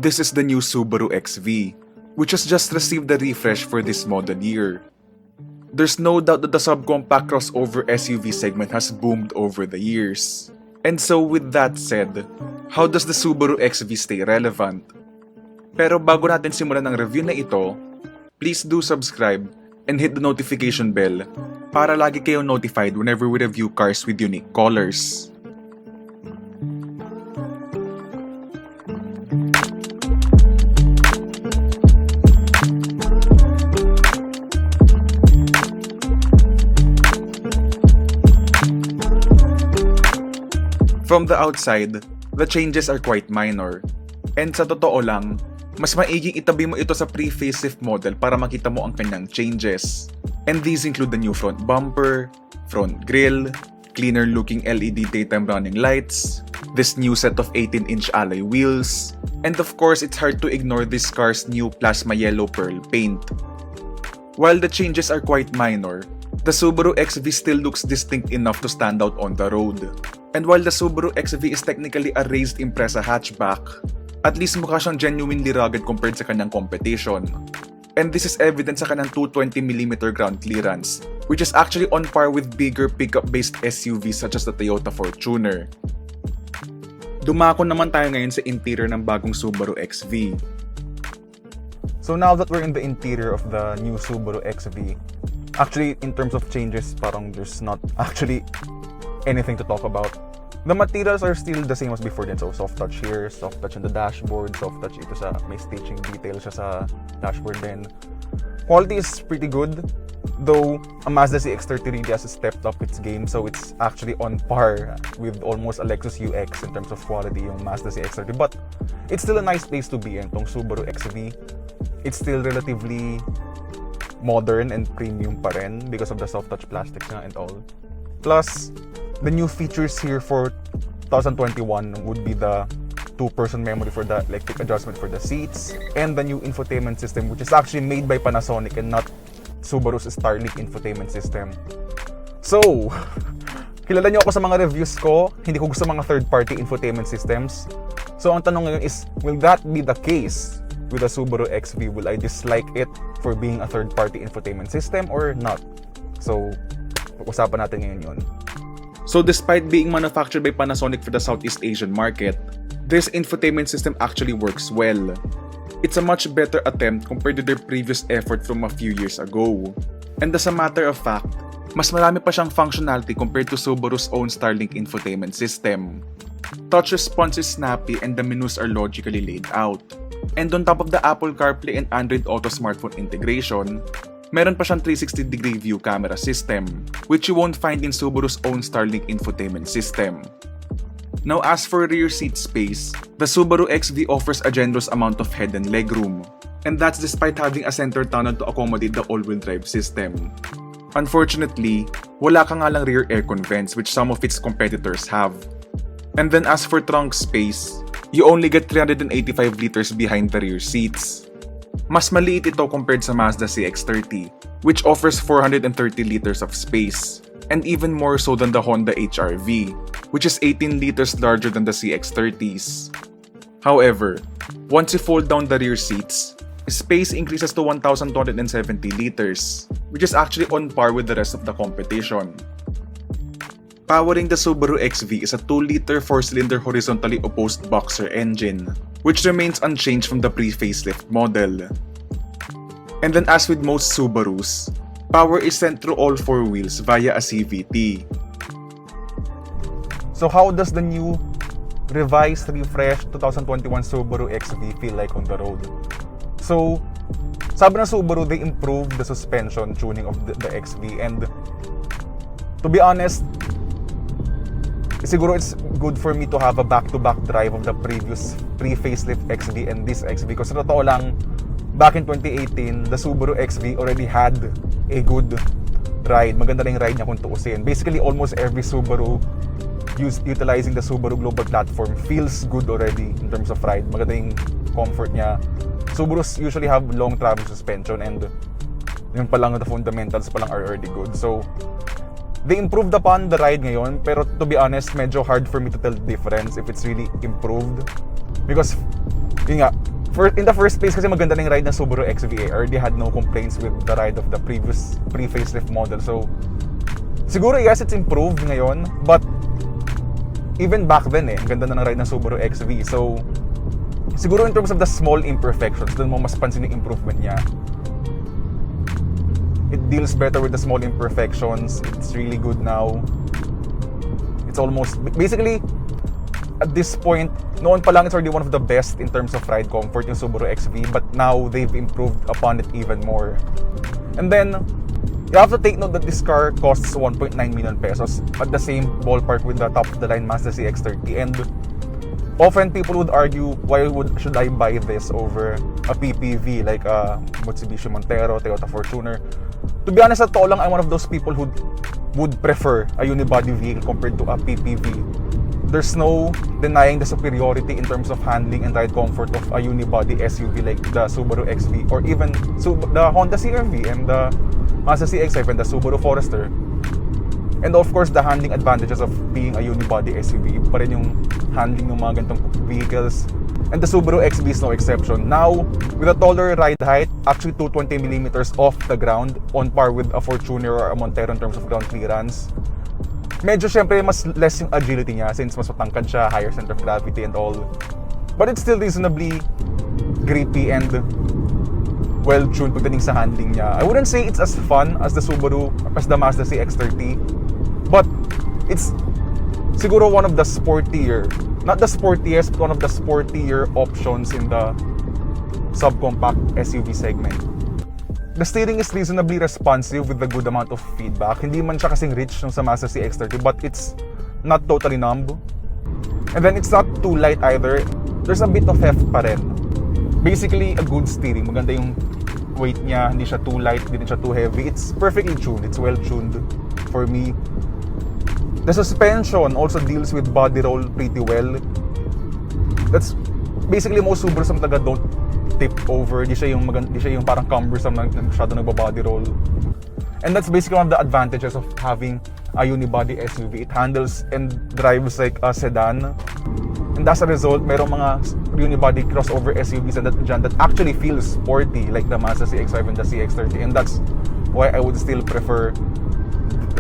this is the new Subaru XV, which has just received a refresh for this model year. There's no doubt that the subcompact crossover SUV segment has boomed over the years. And so with that said, how does the Subaru XV stay relevant? Pero bago natin simulan ang review na ito, please do subscribe and hit the notification bell para lagi kayong notified whenever we review cars with unique colors. From the outside, the changes are quite minor. And sa totoo lang, mas maiging itabi mo ito sa pre-facelift model para makita mo ang kanyang changes. And these include the new front bumper, front grille, cleaner looking LED daytime running lights, this new set of 18-inch alloy wheels, and of course it's hard to ignore this car's new plasma yellow pearl paint. While the changes are quite minor, the Subaru XV still looks distinct enough to stand out on the road. And while the Subaru XV is technically a raised Impreza hatchback, at least mukha siyang genuinely rugged compared sa kanyang competition. And this is evident sa kanyang 220mm ground clearance, which is actually on par with bigger pickup-based SUVs such as the Toyota Fortuner. Dumako naman tayo ngayon sa interior ng bagong Subaru XV. So now that we're in the interior of the new Subaru XV, actually in terms of changes, parang there's not actually anything to talk about. The materials are still the same as before din. So soft touch here, soft touch on the dashboard, soft touch ito sa may stitching detail siya sa dashboard din. Quality is pretty good, though a Mazda CX-30 really has stepped up its game, so it's actually on par with almost a Lexus UX in terms of quality yung Mazda CX-30. But it's still a nice place to be in, tong Subaru XV. It's still relatively modern and premium pa rin because of the soft touch plastics nga and all. Plus, the new features here for 2021 would be the 2-person memory for the electric adjustment for the seats, and the new infotainment system, which is actually made by Panasonic and not Subaru's Starlink infotainment system. So, kilala niyo ako sa mga reviews ko, hindi ko gusto mga third-party infotainment systems. So, ang tanong ngayon is, will that be the case with the Subaru XV? Will I dislike it for being a third-party infotainment system or not? So, pag-usapan natin ngayon yun. So despite being manufactured by Panasonic for the Southeast Asian market, this infotainment system actually works well. It's a much better attempt compared to their previous effort from a few years ago. And as a matter of fact, mas marami pa siyang functionality compared to Subaru's own Starlink infotainment system. Touch response is snappy and the menus are logically laid out. And on top of the Apple CarPlay and Android Auto smartphone integration, meron pa siyang 360-degree view camera system, which you won't find in Subaru's own Starlink infotainment system. Now as for rear seat space, the Subaru XV offers a generous amount of head and legroom, and that's despite having a center tunnel to accommodate the all-wheel drive system. Unfortunately, wala ka nga lang rear aircon vents which some of its competitors have. And then as for trunk space, you only get 385 liters behind the rear seats. Mas maliit ito compared sa Mazda CX-30, which offers 430 liters of space, and even more so than the Honda HR-V, which is 18 liters larger than the CX-30s. However, once you fold down the rear seats, space increases to 1,270 liters, which is actually on par with the rest of the competition. Powering the Subaru XV is a 2-liter 4-cylinder horizontally opposed boxer engine, which remains unchanged from the pre-facelift model. And then as with most Subarus, power is sent through all 4 wheels via a CVT. So how does the new, revised, refreshed 2021 Subaru XV feel like on the road? So, sabi ng Subaru, they improved the suspension tuning of the XV, and to be honest, siguro it's good for me to have a back-to-back drive of the previous pre-facelift XV and this XV, because sa totoo lang, back in 2018, the Subaru XV already had a good ride. Maganda na yung ride niya kung tuusin. Basically, almost every Subaru utilizing the Subaru global platform feels good already in terms of ride. Maganda yung comfort niya. Subarus usually have long travel suspension, and yun pa lang, the fundamentals pa lang are already good. So, they improved upon the ride ngayon, pero to be honest, medyo hard for me to tell the difference if it's really improved. Because, yun nga, in the first place kasi maganda na yung ride ng Subaru XV. I already had no complaints with the ride of the previous pre-facelift model. So, siguro yes, it's improved ngayon. But, even back then ang ganda na ng ride ng Subaru XV. So, siguro in terms of the small imperfections, doon mo mas pansin yung improvement niya. It deals better with the small imperfections. It's really good now. It's almost, basically, at this point, noon pa lang it's already one of the best in terms of ride comfort, yung Subaru XV, but now they've improved upon it even more. And then, you have to take note that this car costs 1.9 million pesos, at the same ballpark with the top-of-the-line Mazda CX-30. And often people would argue, why should I buy this over a PPV like a Mitsubishi Montero, Toyota Fortuner? To be honest, at all lang, I'm one of those people who would prefer a unibody vehicle compared to a PPV. There's no denying the superiority in terms of handling and ride comfort of a unibody SUV like the Subaru XV or even the Honda CR-V and the Mazda CX-5 and the Subaru Forester. And of course, the handling advantages of being a unibody SUV pa rin yung handling ng mga ganitong vehicles. And the Subaru XV is no exception. Now, with a taller ride height, actually 220mm off the ground, on par with a Fortuner or a Montero in terms of ground clearance. Medyo syempre mas less yung agility niya since mas matangkad siya, higher center of gravity and all. But it's still reasonably grippy and well-tuned pagdating sa handling niya. I wouldn't say it's as fun as the Mazda CX-30, but it's siguro one of the sportier, not the sportiest, but one of the sportier options in the subcompact SUV segment. The steering is reasonably responsive with a good amount of feedback. Hindi man siya kasing rich nung sa Mazda CX-30, but it's not totally numb. And then it's not too light either. There's a bit of heft pa rin. Basically, a good steering. Maganda yung weight niya. Hindi siya too light, hindi siya too heavy. It's perfectly tuned. It's well tuned for me. The suspension also deals with body roll pretty well. That's basically most Subarus naman talaga don't tip over. Di siya yung parang cumbersome na masyado nagbabody roll. And that's basically one of the advantages of having a unibody SUV. It handles and drives like a sedan. And as a result, merong mga unibody crossover SUVs that actually feel sporty like the Mazda CX-5 and the CX-30. And that's why I would still prefer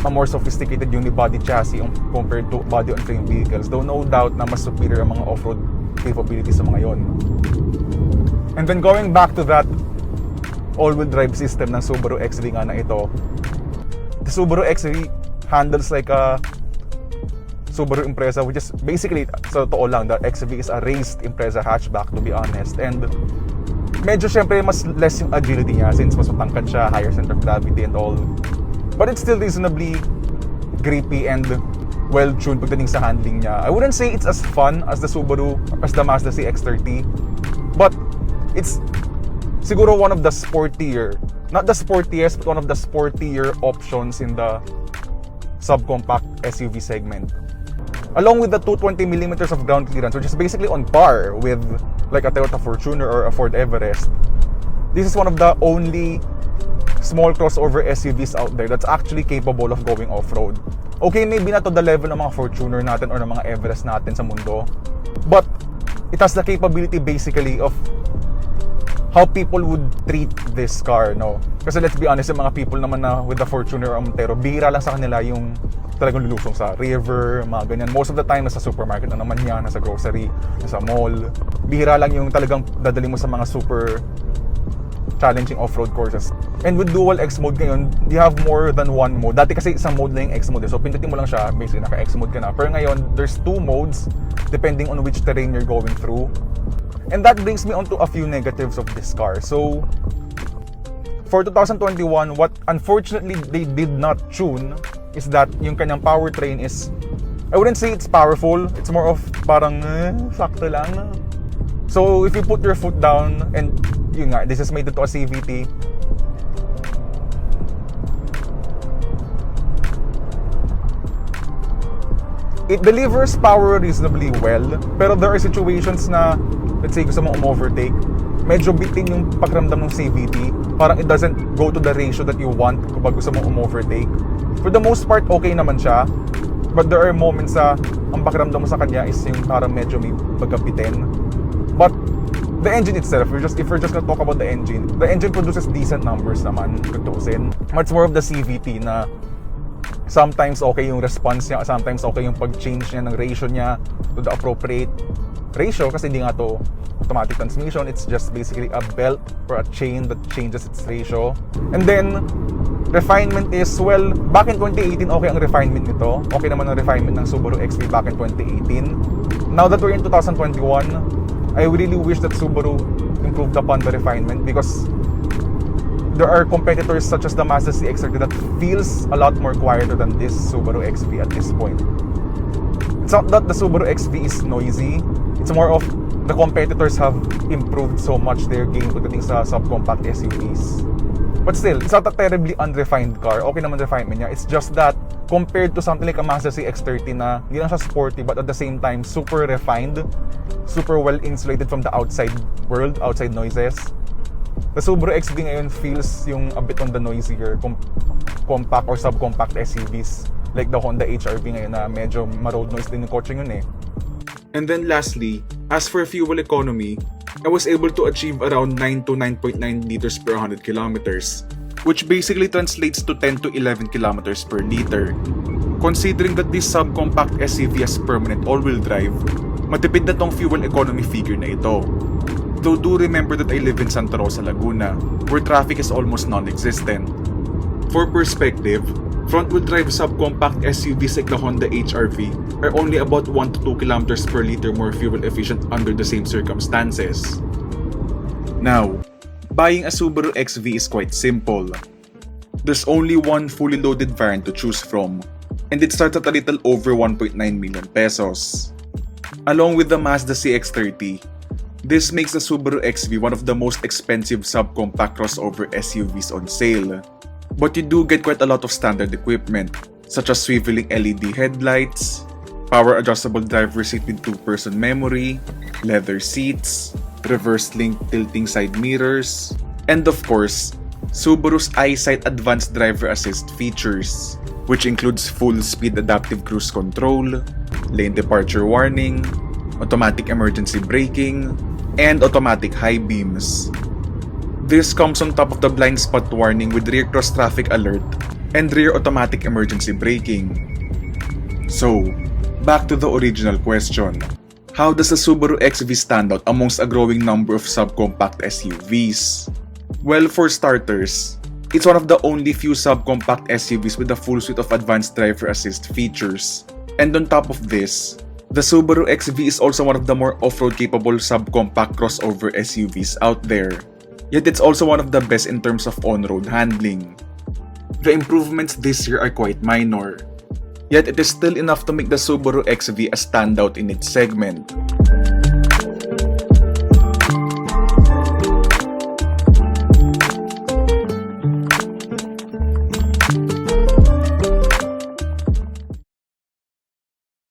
a more sophisticated unibody chassis compared to body-on-frame vehicles. Though no doubt na mas superior ang mga off-road capabilities sa mga yon. And then going back to that all-wheel drive system ng Subaru XV nga na ito, the Subaru XV handles like a Subaru Impreza, which is basically, sa totoo lang, the XV is a raised Impreza hatchback, to be honest. And medyo syempre mas less yung agility niya since mas matangkad siya, higher center of gravity and all. But it's still reasonably grippy and well-tuned pagdating sa handling niya. I wouldn't say it's as fun as the Mazda CX-30, but it's siguro one of the sportier, not the sportiest, but one of the sportier options in the subcompact SUV segment. Along with the 220mm of ground clearance, which is basically on par with like a Toyota Fortuner or a Ford Everest, this is one of the only small crossover SUVs out there that's actually capable of going off-road. Okay, maybe not to the level ng mga Fortuner natin or ng mga Everest natin sa mundo, but it has the capability basically of how people would treat this car, no? Kasi let's be honest, yung mga people naman na with the Fortuner or Montero, bihira lang sa kanila yung talagang lulusong sa river, mga ganyan. Most of the time, nasa supermarket na naman yan, nasa grocery, nasa mall. Bihira lang yung talagang dadali mo sa mga super challenging off-road courses. And with dual X mode ngayon, you have more than one mode. Dati kasi isang mode lang yung X mode. So pindutin mo lang siya, basically naka-X mode ka na. Pero ngayon, there's two modes depending on which terrain you're going through. And that brings me on to a few negatives of this car. So, for 2021, what unfortunately they did not tune is that yung kanyang powertrain is, I wouldn't say it's powerful. It's more of parang, sakto lang. So, if you put your foot down, and yun nga, this is made into a CVT, it delivers power reasonably well, pero there are situations na, let's say, gusto mong overtake, medyo bitin yung pakiramdam ng CVT. Parang it doesn't go to the ratio that you want kapag gusto mong overtake. For the most part, okay naman siya. But there are moments sa ang pakiramdam mo sa kanya is yung parang medyo may pagkapitin. But The engine itself, if we're just gonna talk about the engine produces decent numbers naman, tutusin. Much more of the CVT na sometimes okay yung response niya, sometimes okay yung pag-change niya ng ratio niya to the appropriate ratio kasi hindi nga to automatic transmission, it's just basically a belt or a chain that changes its ratio. And then, refinement is, well, back in 2018, okay ang refinement nito. Okay naman ang refinement ng Subaru XV back in 2018. Now that we're in 2021, I really wish that Subaru improved upon the refinement because there are competitors such as the Mazda CX-30 that feels a lot more quieter than this Subaru XV at this point. It's not that the Subaru XV is noisy, it's more of the competitors have improved so much their game pagdating sa subcompact SUVs. But still, it's not a terribly unrefined car. Okay naman refinement niya. It's just that, compared to something like a Mazda CX-30 na hindi lang siya sporty but at the same time super refined, super well insulated from the outside world, outside noises. The Subaru XV ngayon feels yung a bit on the noisier compact or subcompact SUVs like the Honda HR-V ngayon na medyo ma-road noise din yung kotse yun eh. And then lastly, as for fuel economy, I was able to achieve around 9 to 9.9 liters per 100 kilometers, which basically translates to 10 to 11 kilometers per liter. Considering that this subcompact SUV has permanent all-wheel drive, matipid na tong fuel economy figure na ito. Though do remember that I live in Santa Rosa, Laguna, where traffic is almost non-existent. For perspective, front-wheel drive subcompact SUVs like the Honda HR-V are only about 1 to 2 kilometers per liter more fuel efficient under the same circumstances. Now, buying a Subaru XV is quite simple. There's only one fully loaded variant to choose from, and it starts at a little over 1.9 million pesos. Along with the Mazda CX-30, this makes the Subaru XV one of the most expensive subcompact crossover SUVs on sale. But you do get quite a lot of standard equipment, such as swiveling LED headlights, power adjustable driver seat with 2-person memory, leather seats, reverse link tilting side mirrors, and of course, Subaru's EyeSight advanced driver assist features, which includes full speed adaptive cruise control, lane departure warning, automatic emergency braking, and automatic high beams. This comes on top of the blind spot warning with rear cross traffic alert and rear automatic emergency braking. So, back to the original question. How does the Subaru XV stand out amongst a growing number of subcompact SUVs? Well, for starters, it's one of the only few subcompact SUVs with a full suite of advanced driver assist features. And on top of this, the Subaru XV is also one of the more off-road capable subcompact crossover SUVs out there. Yet it's also one of the best in terms of on-road handling. The improvements this year are quite minor, yet it is still enough to make the Subaru XV a standout in its segment.